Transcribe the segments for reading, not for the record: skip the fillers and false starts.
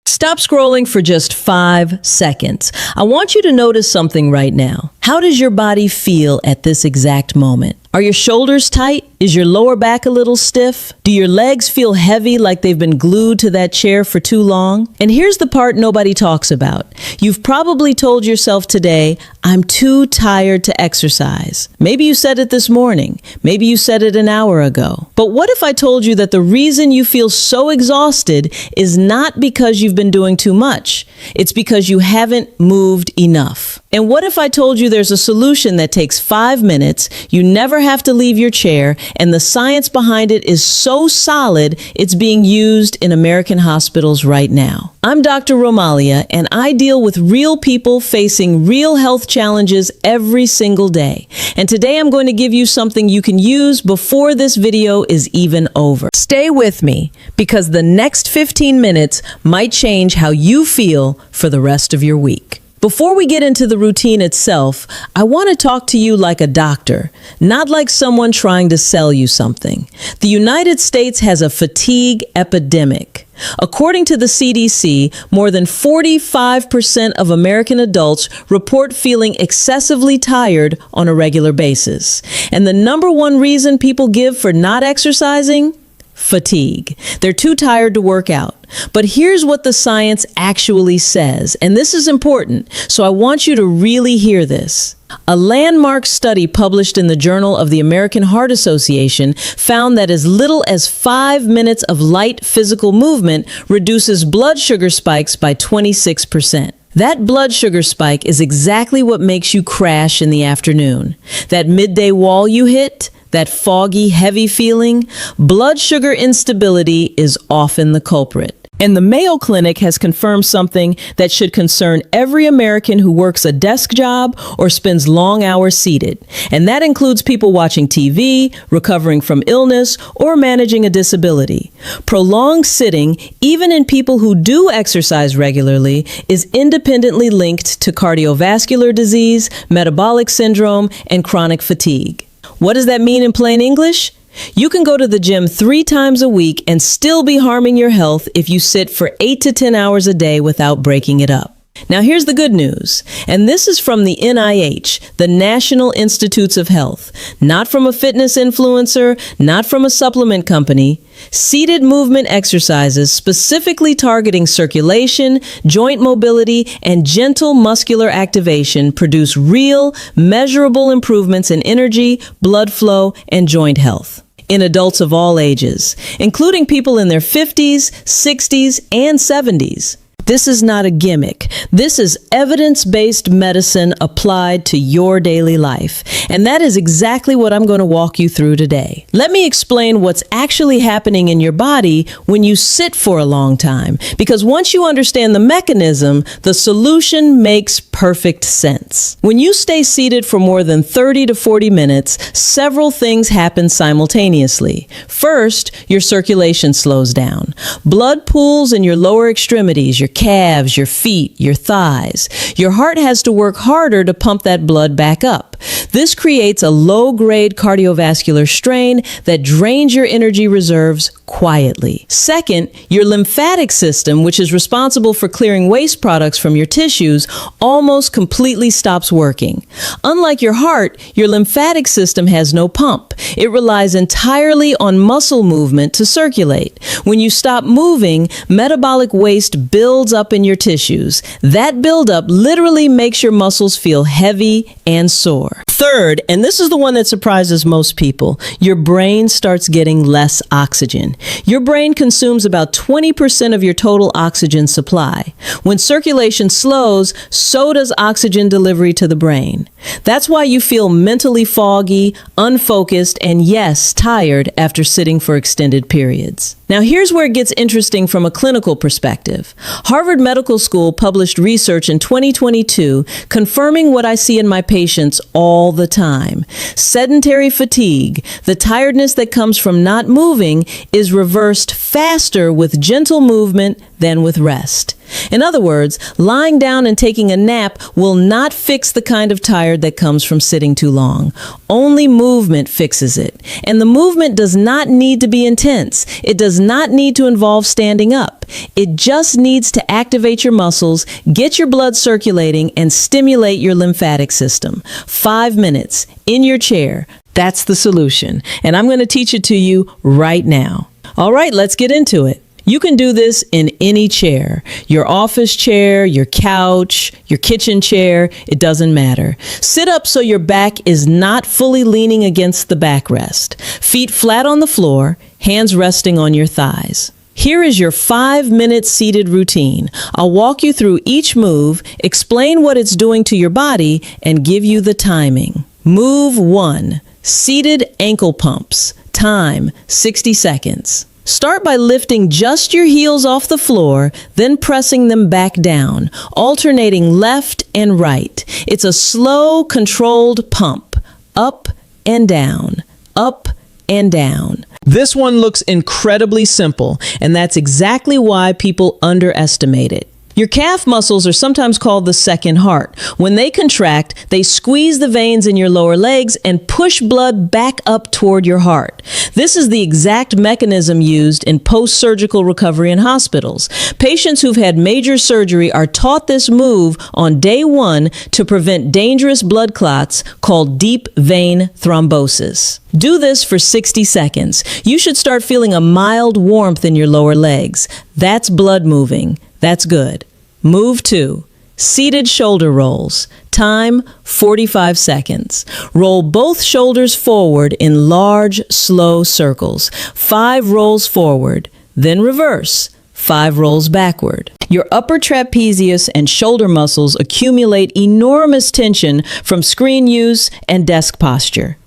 Stop scrolling for just 5 seconds. I want you to notice something right now. How does your body feel at this exact moment? Are your shoulders tight? Is your lower back a little stiff? Do your legs feel heavy like they've been glued to that chair for too long? And here's the part nobody talks about. You've probably told yourself today, I'm too tired to exercise. Maybe you said it this morning. Maybe you said it an hour ago. But what if I told you that the reason you feel so exhausted is not because you've been doing too much? It's because you haven't moved enough. And what if I told you there's a solution that takes 5 minutes, you never have to leave your chair, and the science behind it is so solid it's being used in American hospitals right now? I'm Dr. Romalia, and I deal with real people facing real health challenges every single day. And today I'm going to give you something you can use before this video is even over. Stay with me, because the next 15 minutes might change how you feel for the rest of your week. Before we get into the routine itself, I want to talk to you like a doctor, not like someone trying to sell you something. The United States has a fatigue epidemic. According to the CDC, more than 45% of American adults report feeling excessively tired on a regular basis. And the number one reason people give for not exercising? Fatigue. They're too tired to work out. But here's what the science actually says, and this is important, so I want you to really hear this. A landmark study published in the Journal of the American Heart Association found that as little as 5 minutes of light physical movement reduces blood sugar spikes by 26%. That blood sugar spike is exactly what makes you crash in the afternoon. That midday wall you hit, that foggy, heavy feeling, blood sugar instability is often the culprit. And the Mayo Clinic has confirmed something that should concern every American who works a desk job or spends long hours seated. And that includes people watching TV, recovering from illness, or managing a disability. Prolonged sitting, even in people who do exercise regularly, is independently linked to cardiovascular disease, metabolic syndrome, and chronic fatigue. What does that mean in plain English? You can go to the gym 3 times a week and still be harming your health if you sit for 8 to 10 hours a day without breaking it up. Now here's the good news, and this is from the NIH, the National Institutes of Health, not from a fitness influencer, not from a supplement company. Seated movement exercises specifically targeting circulation, joint mobility, and gentle muscular activation produce real, measurable improvements in energy, blood flow, and joint health in adults of all ages, including people in their 50s, 60s, and 70s. This is not a gimmick. This is evidence-based medicine applied to your daily life. And that is exactly what I'm going to walk you through today. Let me explain what's actually happening in your body when you sit for a long time. Because once you understand the mechanism, the solution makes perfect sense. When you stay seated for more than 30 to 40 minutes, several things happen simultaneously. First, your circulation slows down. Blood pools in your lower extremities, your calves, your feet, your thighs. Your heart has to work harder to pump that blood back up. This creates a low-grade cardiovascular strain that drains your energy reserves quietly. Second, your lymphatic system, which is responsible for clearing waste products from your tissues, almost completely stops working. Unlike your heart, your lymphatic system has no pump. It relies entirely on muscle movement to circulate. When you stop moving, metabolic waste builds up in your tissues. That buildup literally makes your muscles feel heavy and sore. Third, and this is the one that surprises most people, your brain starts getting less oxygen. Your brain consumes about 20% of your total oxygen supply. When circulation slows, so does oxygen delivery to the brain. That's why you feel mentally foggy, unfocused, and yes, tired after sitting for extended periods. Now here's where it gets interesting from a clinical perspective. Harvard Medical School published research in 2022 confirming what I see in my patients all the time. Sedentary fatigue, the tiredness that comes from not moving, is reversed faster with gentle movement than with rest. In other words, lying down and taking a nap will not fix the kind of tired that comes from sitting too long. Only movement fixes it. And the movement does not need to be intense. It does not need to involve standing up. It just needs to activate your muscles, get your blood circulating, and stimulate your lymphatic system. 5 minutes in your chair. That's the solution. And I'm going to teach it to you right now. All right, let's get into it. You can do this in any chair, your office chair, your couch, your kitchen chair, it doesn't matter. Sit up so your back is not fully leaning against the backrest. Feet flat on the floor, hands resting on your thighs. Here is your 5-minute seated routine. I'll walk you through each move, explain what it's doing to your body, and give you the timing. Move 1, seated ankle pumps. Time, 60 seconds. Start by lifting just your heels off the floor, then pressing them back down, alternating left and right. It's a slow, controlled pump. Up and down, up and down. This one looks incredibly simple, and that's exactly why people underestimate it. Your calf muscles are sometimes called the second heart. When they contract, they squeeze the veins in your lower legs and push blood back up toward your heart. This is the exact mechanism used in post-surgical recovery in hospitals. Patients who've had major surgery are taught this move on day 1 to prevent dangerous blood clots called deep vein thrombosis. Do this for 60 seconds. You should start feeling a mild warmth in your lower legs. That's blood moving. That's good. Move 2, seated shoulder rolls. Time, 45 seconds. Roll both shoulders forward in large, slow circles. 5 rolls forward, then reverse. 5 rolls backward. Your upper trapezius and shoulder muscles accumulate enormous tension from screen use and desk posture.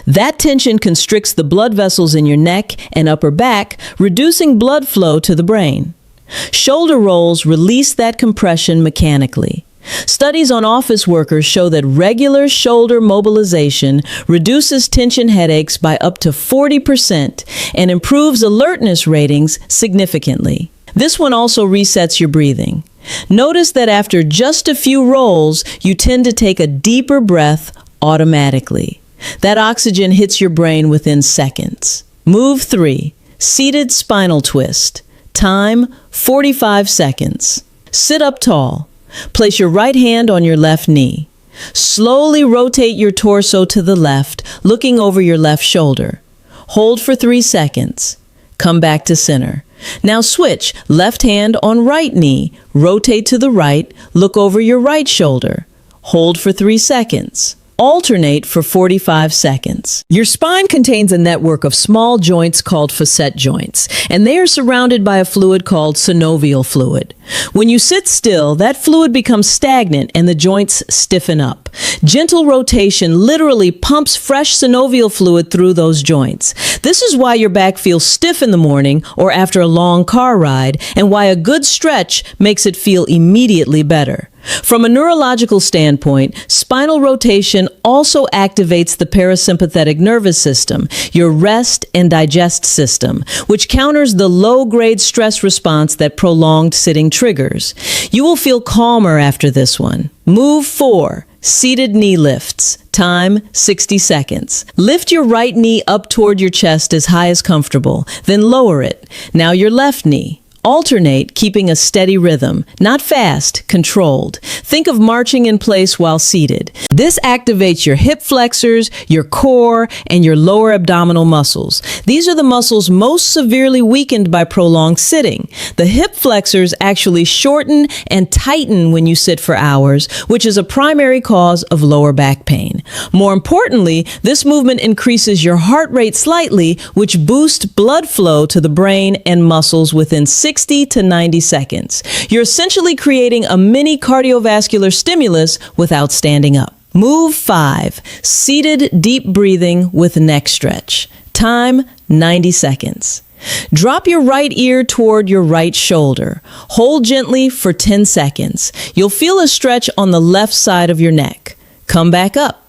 That tension constricts the blood vessels in your neck and upper back, reducing blood flow to the brain. Shoulder rolls release that compression mechanically. Studies on office workers show that regular shoulder mobilization reduces tension headaches by up to 40% and improves alertness ratings significantly. This one also resets your breathing. Notice that after just a few rolls, you tend to take a deeper breath automatically. That oxygen hits your brain within seconds. Move 3, seated spinal twist. Time, 45 seconds. Sit up tall. Place your right hand on your left knee. Slowly rotate your torso to the left, looking over your left shoulder. Hold for 3 seconds. Come back to center. Now switch, left hand on right knee. Rotate to the right, look over your right shoulder. Hold for 3 seconds. Alternate for 45 seconds. Your spine contains a network of small joints called facet joints, and they are surrounded by a fluid called synovial fluid. When you sit still, that fluid becomes stagnant and the joints stiffen up. Gentle rotation literally pumps fresh synovial fluid through those joints. This is why your back feels stiff in the morning or after a long car ride, and why a good stretch makes it feel immediately better. From a neurological standpoint, spinal rotation also activates the parasympathetic nervous system, your rest and digest system, which counters the low-grade stress response that prolonged sitting triggers. You will feel calmer after this one. Move 4, seated knee lifts. Time, 60 seconds. Lift your right knee up toward your chest as high as comfortable, then lower it. Now your left knee. Alternate, keeping a steady rhythm, not fast, controlled. Think of marching in place while seated. This activates your hip flexors, your core, and your lower abdominal muscles. These are the muscles most severely weakened by prolonged sitting. The hip flexors actually shorten and tighten when you sit for hours, which is a primary cause of lower back pain. More importantly, this movement increases your heart rate slightly, which boosts blood flow to the brain and muscles within 60 to 90 seconds. You're essentially creating a mini cardiovascular stimulus without standing up. Move 5, seated deep breathing with neck stretch. Time, 90 seconds. Drop your right ear toward your right shoulder. Hold gently for 10 seconds. You'll feel a stretch on the left side of your neck. Come back up.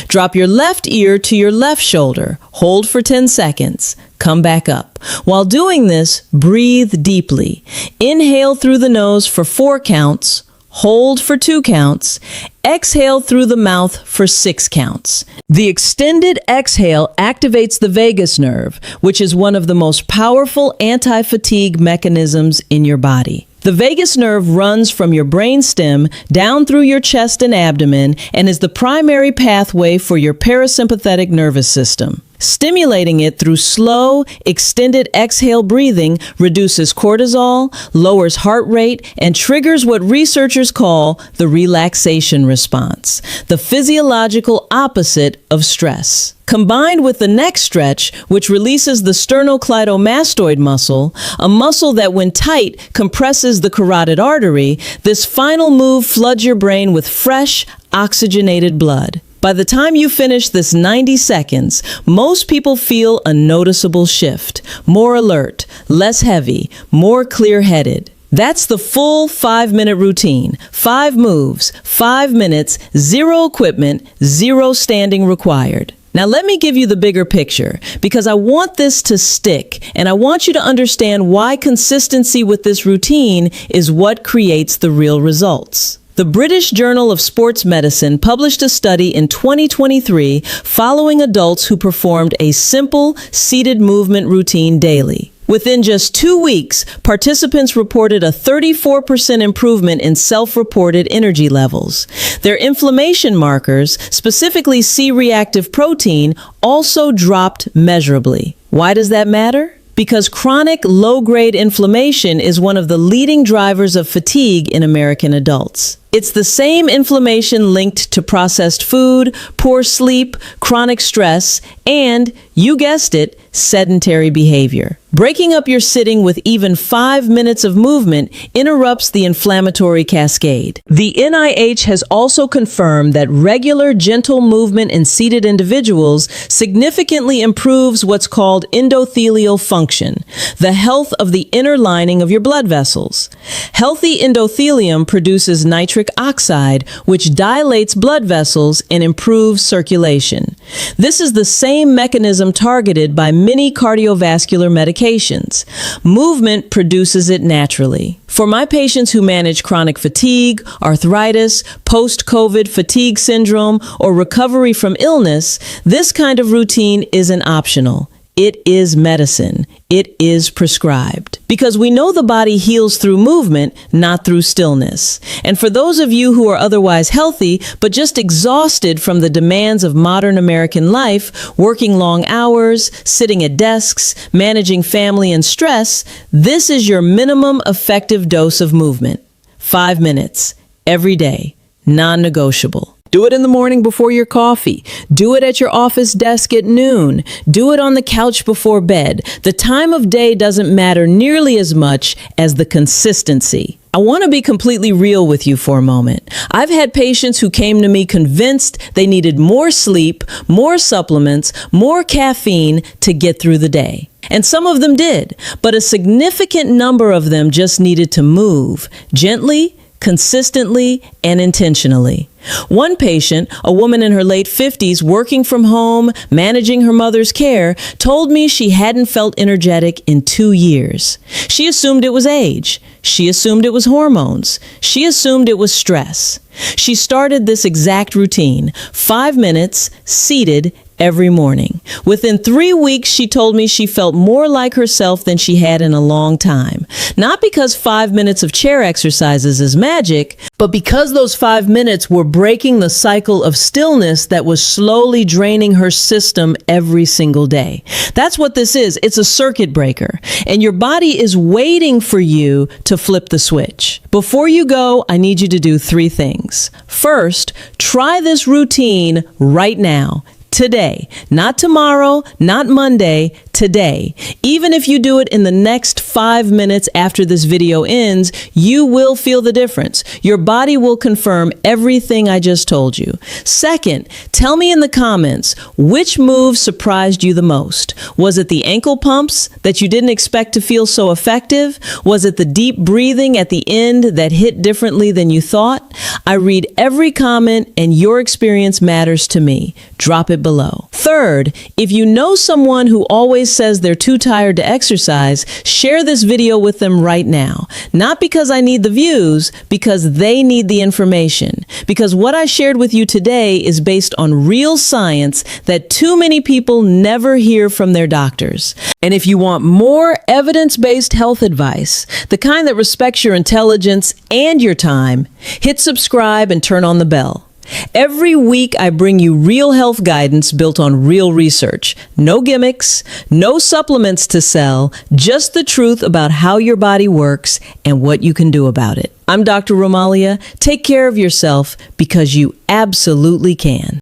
Drop your left ear to your left shoulder. Hold for 10 seconds. Come back up. While doing this, breathe deeply. Inhale through the nose for 4 counts. Hold for 2 counts. Exhale through the mouth for 6 counts. The extended exhale activates the vagus nerve, which is one of the most powerful anti-fatigue mechanisms in your body. The vagus nerve runs from your brainstem down through your chest and abdomen and is the primary pathway for your parasympathetic nervous system. Stimulating it through slow, extended exhale breathing reduces cortisol, lowers heart rate, and triggers what researchers call the relaxation response, the physiological opposite of stress. Combined with the neck stretch, which releases the sternocleidomastoid muscle, a muscle that when tight compresses the carotid artery, this final move floods your brain with fresh, oxygenated blood. By the time you finish this 90 seconds, most people feel a noticeable shift, more alert, less heavy, more clear-headed. That's the full 5-minute routine. 5 moves, 5 minutes, 0 equipment, 0 standing required. Now let me give you the bigger picture, because I want this to stick, and I want you to understand why consistency with this routine is what creates the real results. The British Journal of Sports Medicine published a study in 2023 following adults who performed a simple seated movement routine daily. Within just 2 weeks, participants reported a 34% improvement in self-reported energy levels. Their inflammation markers, specifically C-reactive protein, also dropped measurably. Why does that matter? Because chronic low-grade inflammation is one of the leading drivers of fatigue in American adults. It's the same inflammation linked to processed food, poor sleep, chronic stress, and, you guessed it, sedentary behavior. Breaking up your sitting with even 5 minutes of movement interrupts the inflammatory cascade. The NIH has also confirmed that regular, gentle movement in seated individuals significantly improves what's called endothelial function, the health of the inner lining of your blood vessels. Healthy endothelium produces nitric oxide, which dilates blood vessels and improves circulation. This is the same mechanism targeted by many cardiovascular medications. Movement produces it naturally. For my patients who manage chronic fatigue, arthritis, post-COVID fatigue syndrome, or recovery from illness, this kind of routine isn't optional. It is medicine. It is prescribed. Because we know the body heals through movement, not through stillness. And for those of you who are otherwise healthy, but just exhausted from the demands of modern American life, working long hours, sitting at desks, managing family and stress, this is your minimum effective dose of movement. 5 minutes, every day, non-negotiable. Do it in the morning before your coffee. Do it at your office desk at noon. Do it on the couch before bed. The time of day doesn't matter nearly as much as the consistency. I want to be completely real with you for a moment. I've had patients who came to me convinced they needed more sleep, more supplements, more caffeine to get through the day. And some of them did, but a significant number of them just needed to move gently, consistently, and intentionally. One patient, a woman in her late 50s working from home, managing her mother's care, told me she hadn't felt energetic in 2 years. She assumed it was age. She assumed it was hormones. She assumed it was stress. She started this exact routine, 5 minutes, seated, every morning. Within 3 weeks, she told me she felt more like herself than she had in a long time. Not because 5 minutes of chair exercises is magic, but because those 5 minutes were breaking the cycle of stillness that was slowly draining her system every single day. That's what this is. It's a circuit breaker, and your body is waiting for you to flip the switch. Before you go, I need you to do 3 things. First, try this routine right now. Today, not tomorrow, not Monday, today. Even if you do it in the next 5 minutes after this video ends, you will feel the difference. Your body will confirm everything I just told you. Second, tell me in the comments, which move surprised you the most? Was it the ankle pumps that you didn't expect to feel so effective? Was it the deep breathing at the end that hit differently than you thought? I read every comment and your experience matters to me. Drop it below. Third, if you know someone who always says they're too tired to exercise, share this video with them right now. Not because I need the views, because they need the information. Because what I shared with you today is based on real science that too many people never hear from their doctors. And if you want more evidence-based health advice, the kind that respects your intelligence and your time, hit subscribe and turn on the bell. Every week, I bring you real health guidance built on real research. No gimmicks, no supplements to sell, just the truth about how your body works and what you can do about it. I'm Dr. Romalia. Take care of yourself because you absolutely can.